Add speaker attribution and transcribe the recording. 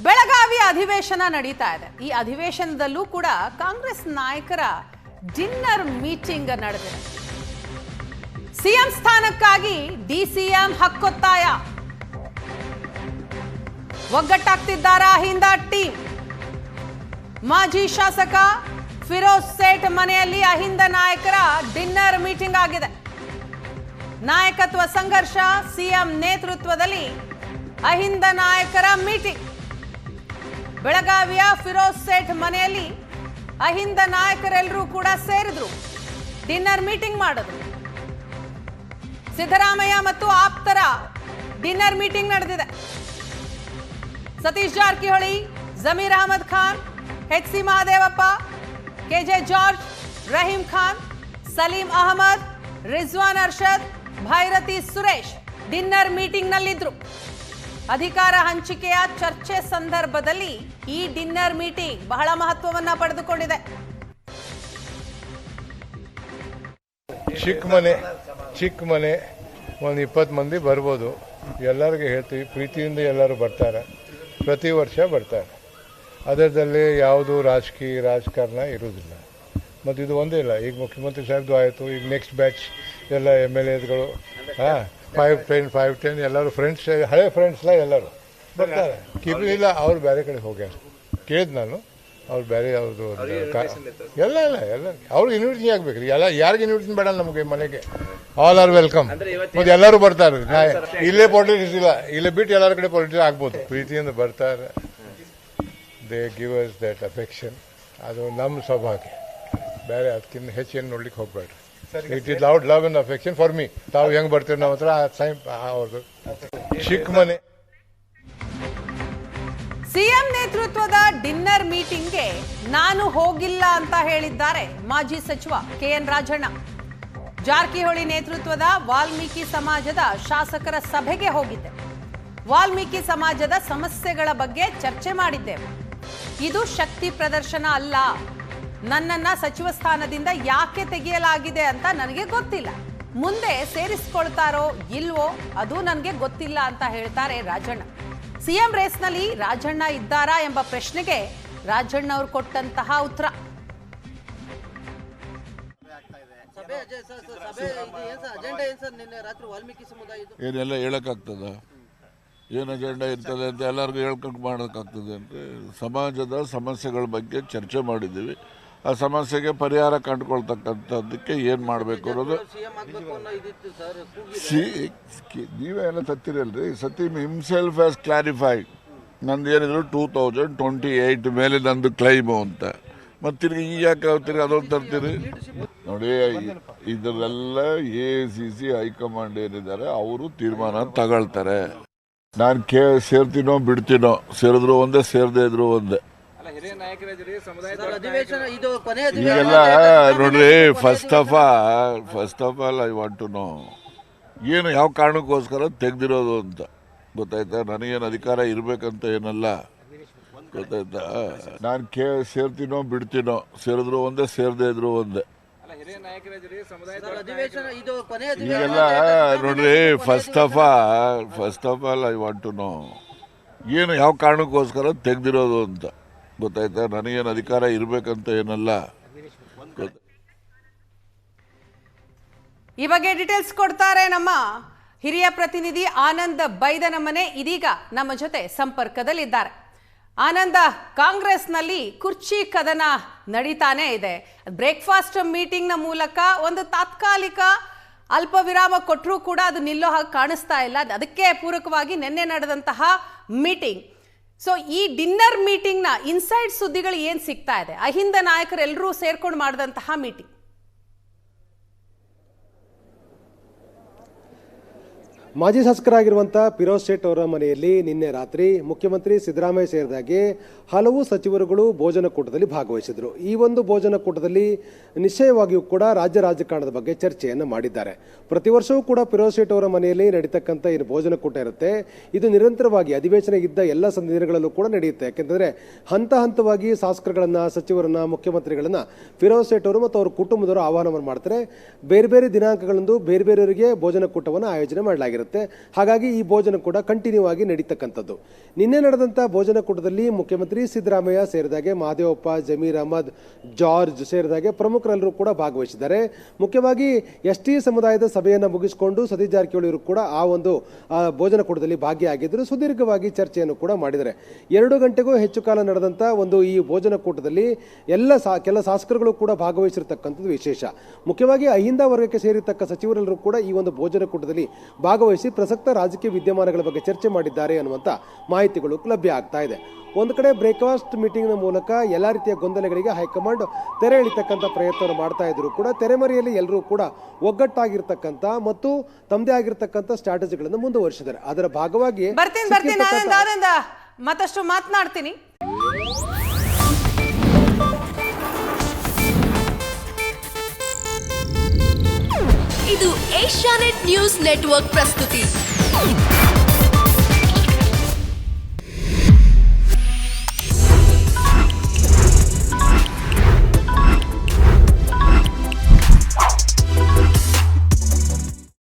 Speaker 1: ಬೆಳಗಾವಿ ಅಧಿವೇಶನ ನಡೀತಾ ಇದೆ. ಈ ಅಧಿವೇಶನದಲ್ಲೂ ಕೂಡ ಕಾಂಗ್ರೆಸ್ ನಾಯಕರ ಡಿನ್ನರ್ ಮೀಟಿಂಗ್ ನಡೆದಿದೆ. ಸಿಎಂ ಸ್ಥಾನಕ್ಕಾಗಿ ಡಿಸಿಎಂ ಹಕ್ಕೊತ್ತಾಯ. ಒಗ್ಗಟ್ಟಾಗ್ತಿದ್ದಾರಾ ಅಹಿಂದ ಟೀಮ್? ಮಾಜಿ ಶಾಸಕ ಫಿರೋಜ್ ಸೇಠ್ ಮನೆಯಲ್ಲಿ ಅಹಿಂದ ನಾಯಕರ ಡಿನ್ನರ್ ಮೀಟಿಂಗ್ ಆಗಿದೆ. ನಾಯಕತ್ವ ಸಂಘರ್ಷ, ಸಿಎಂ ನೇತೃತ್ವದಲ್ಲಿ ಅಹಿಂದ ನಾಯಕರ ಮೀಟಿಂಗ್. ಬೆಳಗಾವಿಯ ಫಿರೋಜ್ ಸೇಠ್ ಮನೆಯಲ್ಲಿ ಅಹಿಂದ ನಾಯಕರೆಲ್ಲರೂ ಕೂಡ ಸೇರಿದ್ರು, ಡಿನ್ನರ್ ಮೀಟಿಂಗ್ ಮಾಡಿದ್ರು. ಸಿದ್ದರಾಮಯ್ಯ ಮತ್ತು ಆಪ್ತರ ಡಿನ್ನರ್ ಮೀಟಿಂಗ್ ನಡೆದಿದೆ. Satish Jarkiholi, Zameer Ahmed Khan, H C Mahadevappa, KJ George, Rahim Khan, Saleem Ahmed, Rizwan Arshad, Byrathi Suresh dinner meeting ನಲ್ಲಿದ್ರು. ಅಧಿಕಾರ ಹಂಚಿಕೆಯ ಚರ್ಚೆ ಸಂದರ್ಭದಲ್ಲಿ ಈ ಡಿನ್ನರ್ ಮೀಟಿಂಗ್ ಬಹಳ ಮಹತ್ವವನ್ನ ಪಡೆದುಕೊಂಡಿದೆ.
Speaker 2: ಚಿಕ್ಕ ಮನೆ ಒಂದು 20 ಮಂದಿ ಬರ್ಬೋದು. ಎಲ್ಲರಿಗೂ ಹೇಳ್ತೀವಿ, ಪ್ರೀತಿಯಿಂದ ಎಲ್ಲರೂ ಬರ್ತಾರೆ, ಪ್ರತಿ ವರ್ಷ ಬರ್ತಾರೆ. ಅದರದಲ್ಲಿ ಯಾವುದು ರಾಜಕಾರಣ ಇರುವುದಿಲ್ಲ. ಮತ್ತು ಇದು ಒಂದೇ ಇಲ್ಲ, ಈಗ ಮುಖ್ಯಮಂತ್ರಿ ಸಾಹೇಬ್ದು ಆಯಿತು, ಈಗ ನೆಕ್ಸ್ಟ್ ಬ್ಯಾಚ್ ಎಲ್ಲ MLAಗಳು 5-10 ಎಲ್ಲರೂ ಫ್ರೆಂಡ್ಸ್, ಹಳೆ ಫ್ರೆಂಡ್ಸ್ಲ ಎಲ್ಲರೂ ಬರ್ತಾರೆ. ಇಲ್ಲ ಅವ್ರು ಬೇರೆ ಕಡೆ ಹೋಗ್ಯಾರ, ಕೇಳಿದ್ ನಾನು, ಅವ್ರು ಬೇರೆ ಯಾವುದು ಎಲ್ಲ ಅವ್ರಿಗೆ ಇನ್ವಿಟೇಷನ್ ಆಗ್ಬೇಕ್ರಿ. ಯಾರಿಗೆ ಇನ್ವಿಟೇಷನ್ ಬೇಡ ನಮಗೆ, ಮನೆಗೆ ಆಲ್ ಆರ್ ವೆಲ್ಕಮ್. ಮತ್ತು ಎಲ್ಲರೂ ಬರ್ತಾರೆ. ಇಲ್ಲೇ ಪಾಲಿಟಿಕ್ಸ್ ಇಲ್ಲ, ಇಲ್ಲೇ ಬಿಟ್ಟು ಎಲ್ಲರ ಕಡೆ ಪಾಲಿಟಿಕ್ಸ್ ಆಗ್ಬೋದು. ಪ್ರೀತಿಯಿಂದ ಬರ್ತಾರೆ. They give us that affection. ಅದು ನಮ್ಮ ಸೌಭಾಗ್ಯ, ಬೇರೆ ಅದಕ್ಕಿಂತ ಹೆಚ್ಚೇನು ನೋಡ್ಲಿಕ್ಕೆ ಹೋಗ್ಬೇಡ್ರಿ. It is love and affection for me. ತಾವು ಹೆಂಗೆ ಬರ್ತೀವಿ ನಾವು ಹತ್ರ ಅವ್ರದ್ದು ಚಿಕ್ಕ ಮನೆ.
Speaker 1: ಸಿಎಂ ನೇತೃತ್ವದ ಡಿನ್ನರ್ ಮೀಟಿಂಗ್ಗೆ ನಾನು ಹೋಗಿಲ್ಲ ಅಂತ ಹೇಳಿದ್ದಾರೆ ಮಾಜಿ ಸಚಿವ ಕೆಎನ್ ರಾಜಣ್ಣ. ಜಾರಕಿಹೊಳಿ ನೇತೃತ್ವದ ವಾಲ್ಮೀಕಿ ಸಮಾಜದ ಶಾಸಕರ ಸಭೆಗೆ ಹೋಗಿದ್ದೆ. ವಾಲ್ಮೀಕಿ ಸಮಾಜದ ಸಮಸ್ಯೆಗಳ ಬಗ್ಗೆ ಚರ್ಚೆ ಮಾಡಿದ್ದೇವೆ. ಇದು ಶಕ್ತಿ ಪ್ರದರ್ಶನ ಅಲ್ಲ. ನನ್ನನ್ನ ಸಚಿವ ಸ್ಥಾನದಿಂದ ಯಾಕೆ ತೆಗೆಯಲಾಗಿದೆ ಅಂತ ನನಗೆ ಗೊತ್ತಿಲ್ಲ. ಮುಂದೆ ಸೇರಿಸಿಕೊಳ್ತಾರೋ ಇಲ್ವೋ ಅದು ನನಗೆ ಗೊತ್ತಿಲ್ಲ ಅಂತ ಹೇಳ್ತಾರೆ ರಾಜಣ್ಣ. ಸಿಎಂ ರೇಸ್ನಲ್ಲಿ ರಾಜಣ್ಣ ಇದ್ದಾರಾ ಎಂಬ ಪ್ರಶ್ನೆಗೆ ರಾಜಣ್ಣ ಅವರು ಕೊಟ್ಟಂತಹ ಉತ್ತರ.
Speaker 3: ಏನೆಲ್ಲ ಹೇಳಕ್ಕಾಗ್ತದ? ಏನು ಅಜೆಂಡಾ ಇರ್ತದೆ ಅಂತ ಎಲ್ಲರಿಗೂ ಹೇಳ್ಕೊಂಡು ಮಾಡೋಕ್ಕಾಗ್ತದೆ ಅಂದರೆ ಸಮಾಜದ ಸಮಸ್ಯೆಗಳ ಬಗ್ಗೆ ಚರ್ಚೆ ಮಾಡಿದ್ದೀವಿ. ಆ ಸಮಸ್ಯೆಗೆ ಪರಿಹಾರ ಕಂಡುಕೊಳ್ತಕ್ಕಂಥದ್ದಕ್ಕೆ ಏನು ಮಾಡಬೇಕು ಅನ್ನೋದು ನೀವೇ ಎಲ್ಲ ತತ್ತಿರಲ್ರಿ. ಸತೀಮ್ ಹಿಮ್ಸೆಲ್ಫ್ ಹ್ಯಾಸ್ ಕ್ಲಾರಿಫೈಡ್. ನಂದು ಏನಿದ್ರು 2028 ಮೇಲೆ ನಂದು ಕ್ಲೈಮು ಅಂತ. ಮತ್ತು ತಿರ್ಗಿ ಈ ಯಾಕೆ ತಿರ್ಗಿ ಅದೊಂದು ತರ್ತೀರಿ ನೋಡಿ. ಇದರೆಲ್ಲ AICC ಹೈಕಮಾಂಡ್ ಏನಿದ್ದಾರೆ ಅವರು ತೀರ್ಮಾನ ತಗೊಳ್ತಾರೆ. ನಾನು ಸೇರ್ತೀನೋ ಬಿಡ್ತೀನೋ, ಸೇರಿದ್ರು ಒಂದೇ, ಸೇರದೇ ಇದ್ರು ಒಂದೇ. ಈಗೆಲ್ಲ ನೋಡ್ರಿ, first of all I want to know ಏನು ಯಾವ ಕಾರಣಕ್ಕೋಸ್ಕರ ತೆಗ್ದಿರೋದು ಅಂತ ಗೊತ್ತಾಯ್ತಾ? ನನಗೇನು ಅಧಿಕಾರ ಇರ್ಬೇಕಂತ ಏನಲ್ಲ, ಗೊತ್ತಾಯ್ತಾ? ನಾನು ಸೇರ್ತೀನೋ ಬಿಡ್ತೀನೋ, ಸೇರಿದ್ರು ಒಂದೇ, ಸೇರದೇ ಇದ್ರು ಒಂದೇ. ಈಗೆಲ್ಲ ನೋಡ್ರಿ, first of all I want to know ಏನು ಯಾವ ಕಾರಣಕ್ಕೋಸ್ಕರ ತೆಗ್ದಿರೋದು ಅಂತ ಗೊತ್ತಾಯ್ತಾ? ನನಗೇನು ಅಧಿಕಾರ ಇರ್ಬೇಕಂತ ಏನಲ್ಲ.
Speaker 1: ಈ ಬಗ್ಗೆ ಡೀಟೇಲ್ಸ್ ಕೊಡ್ತಾರೆ ನಮ್ಮ ಹಿರಿಯ ಪ್ರತಿನಿಧಿ ಆನಂದ್ ಬೈದನಮನೆ. ಇದೀಗ ನಮ್ಮ ಜೊತೆ ಸಂಪರ್ಕದಲ್ಲಿದ್ದಾರೆ. ಆನಂದ, ಕಾಂಗ್ರೆಸ್ನಲ್ಲಿ ಕುರ್ಚಿ ಕದನ ನಡೀತಾನೆ ಇದೆ. ಬ್ರೇಕ್ಫಾಸ್ಟ್ ಮೀಟಿಂಗ್ನ ಮೂಲಕ ಒಂದು ತಾತ್ಕಾಲಿಕ ಅಲ್ಪ ವಿರಾಮ ಕೊಟ್ಟರೂ ಕೂಡ ಅದು ನಿಲ್ಲೋ ಹಾಗೆ ಕಾಣಿಸ್ತಾ ಇಲ್ಲ. ಅದಕ್ಕೆ ಪೂರಕವಾಗಿ ನಿನ್ನೆ ನಡೆದಂತಹ ಮೀಟಿಂಗ್. ಸೊ ಈ ಡಿನ್ನರ್ ಮೀಟಿಂಗ್ನ ಇನ್ಸೈಡ್ ಸುದ್ದಿಗಳು ಏನು ಸಿಗ್ತಾ ಇದೆ? ಅಹಿಂದ ನಾಯಕರೆಲ್ಲರೂ ಸೇರ್ಕೊಂಡು ಮಾಡಿದಂತಹ ಮೀಟಿಂಗ್.
Speaker 4: ಮಾಜಿ ಶಾಸಕರಾಗಿರುವಂಥ ಫಿರೋಜ್ ಸೇಠ್ ಅವರ ಮನೆಯಲ್ಲಿ ನಿನ್ನೆ ರಾತ್ರಿ ಮುಖ್ಯಮಂತ್ರಿ ಸಿದ್ದರಾಮಯ್ಯ ಸೇರಿದಾಗೆ ಹಲವು ಸಚಿವರುಗಳು ಭೋಜನ ಕೂಟದಲ್ಲಿ ಭಾಗವಹಿಸಿದರು. ಈ ಒಂದು ಭೋಜನ ಕೂಟದಲ್ಲಿ ನಿಶ್ಚಯವಾಗಿಯೂ ಕೂಡ ರಾಜ್ಯ ರಾಜಕಾರಣದ ಬಗ್ಗೆ ಚರ್ಚೆಯನ್ನು ಮಾಡಿದ್ದಾರೆ. ಪ್ರತಿ ವರ್ಷವೂ ಕೂಡ ಫಿರೋಜ್ ಸೇಠ್ ಅವರ ಮನೆಯಲ್ಲಿ ನಡೀತಕ್ಕಂಥ ಏನು ಭೋಜನ ಕೂಟ ಇರುತ್ತೆ, ಇದು ನಿರಂತರವಾಗಿ ಅಧಿವೇಶನ ಇದ್ದ ಎಲ್ಲ ದಿನಗಳಲ್ಲೂ ಕೂಡ ನಡೆಯುತ್ತೆ. ಯಾಕೆಂದರೆ ಹಂತ ಹಂತವಾಗಿ ಶಾಸಕರುಗಳನ್ನು, ಸಚಿವರನ್ನು, ಮುಖ್ಯಮಂತ್ರಿಗಳನ್ನು ಫಿರೋಜ್ ಸೇಠ್ ಅವರು ಮತ್ತು ಅವರ ಕುಟುಂಬದವರು ಆಹ್ವಾನವನ್ನು ಮಾಡ್ತಾರೆ. ಬೇರೆ ಬೇರೆ ದಿನಾಂಕಗಳಂದು ಬೇರೆ ಬೇರೆಯವರಿಗೆ ಭೋಜನ ಕೂಟವನ್ನು ಆಯೋಜನೆ ಮಾಡಲಾಗಿರುತ್ತೆ. ಇರುತ್ತೆ. ಹಾಗಾಗಿ ಈ ಭೋಜನ ಕೂಡ ಕಂಟಿನ್ಯೂ ಆಗಿ ನಡೀತಕ್ಕಂಥದ್ದು. ನಿನ್ನೆ ನಡೆದಂಥ ಭೋಜನಕೂಟದಲ್ಲಿ ಮುಖ್ಯಮಂತ್ರಿ ಸಿದ್ದರಾಮಯ್ಯ ಸೇರಿದಾಗೆ ಮಹದೇವಪ್ಪ, ಜಮೀರ್ ಅಹಮದ್, ಜಾರ್ಜ್ ಸೇರಿದಾಗೆ ಪ್ರಮುಖರೆಲ್ಲರೂ ಕೂಡ ಭಾಗವಹಿಸಿದ್ದಾರೆ. ಮುಖ್ಯವಾಗಿ ST ಸಮುದಾಯದ ಸಭೆಯನ್ನು ಮುಗಿಸಿಕೊಂಡು ಸತೀಶ್ ಜಾರಕಿಹೊಳಿ ಅವರು ಕೂಡ ಆ ಒಂದು ಭೋಜನಕೂಟದಲ್ಲಿ ಭಾಗಿಯಾಗಿದ್ದರು. ಸುದೀರ್ಘವಾಗಿ ಚರ್ಚೆಯನ್ನು ಕೂಡ ಮಾಡಿದ್ದಾರೆ. 2 ಗಂಟೆಗೂ ಹೆಚ್ಚು ಕಾಲ ನಡೆದಂಥ ಒಂದು ಈ ಭೋಜನಕೂಟದಲ್ಲಿ ಕೆಲ ಶಾಸಕರುಗಳು ಕೂಡ ಭಾಗವಹಿಸಿರ್ತಕ್ಕಂಥದ್ದು ವಿಶೇಷ. ಮುಖ್ಯವಾಗಿ ಅಹಿಂದ ವರ್ಗಕ್ಕೆ ಸೇರಿರ್ತಕ್ಕ ಸಚಿವರೆಲ್ಲರೂ ಕೂಡ ಈ ಒಂದು ಭೋಜನಕೂಟದಲ್ಲಿ ಭಾಗವಹಿಸಿ ಪ್ರಸಕ್ತ ರಾಜಕೀಯ ವಿದ್ಯಮಾನಗಳ ಬಗ್ಗೆ ಚರ್ಚೆ ಮಾಡಿದ್ದಾರೆ ಅನ್ನುವಂಥ ಮಾಹಿತಿಗಳು ಲಭ್ಯ ಆಗ್ತಾ ಇದೆ. ಒಂದು ಕಡೆ ಬ್ರೇಕ್ಫಾಸ್ಟ್ ಮೀಟಿಂಗ್ನ ಮೂಲಕ ಎಲ್ಲ ರೀತಿಯ ಗೊಂದಲಗಳಿಗೆ ಹೈಕಮಾಂಡ್ ತೆರೆ ಎಳಿತಕ್ಕಂಥ ಪ್ರಯತ್ನವನ್ನು ಮಾಡ್ತಾ ಇದ್ರು ಕೂಡ ತೆರೆಮರೆಯಲ್ಲಿ ಎಲ್ಲರೂ ಕೂಡ ಒಗ್ಗಟ್ಟಾಗಿರ್ತಕ್ಕಂಥ ಮತ್ತು ತಮ್ಮದೇ ಆಗಿರ್ತಕ್ಕಂಥ ಸ್ಟ್ರಾಟಜಿಗಳನ್ನು ಮುಂದುವರಿಸಿದ್ದಾರೆ. ಅದರ ಭಾಗವಾಗಿ
Speaker 1: ಮತ್ತಷ್ಟು ಮಾತನಾಡ್ತೀನಿ.
Speaker 5: ಇದು ಏಷ್ಯಾನೆಟ್ ನ್ಯೂಸ್ ನೆಟ್ವರ್ಕ್ ಪ್ರಸ್ತುತಿ.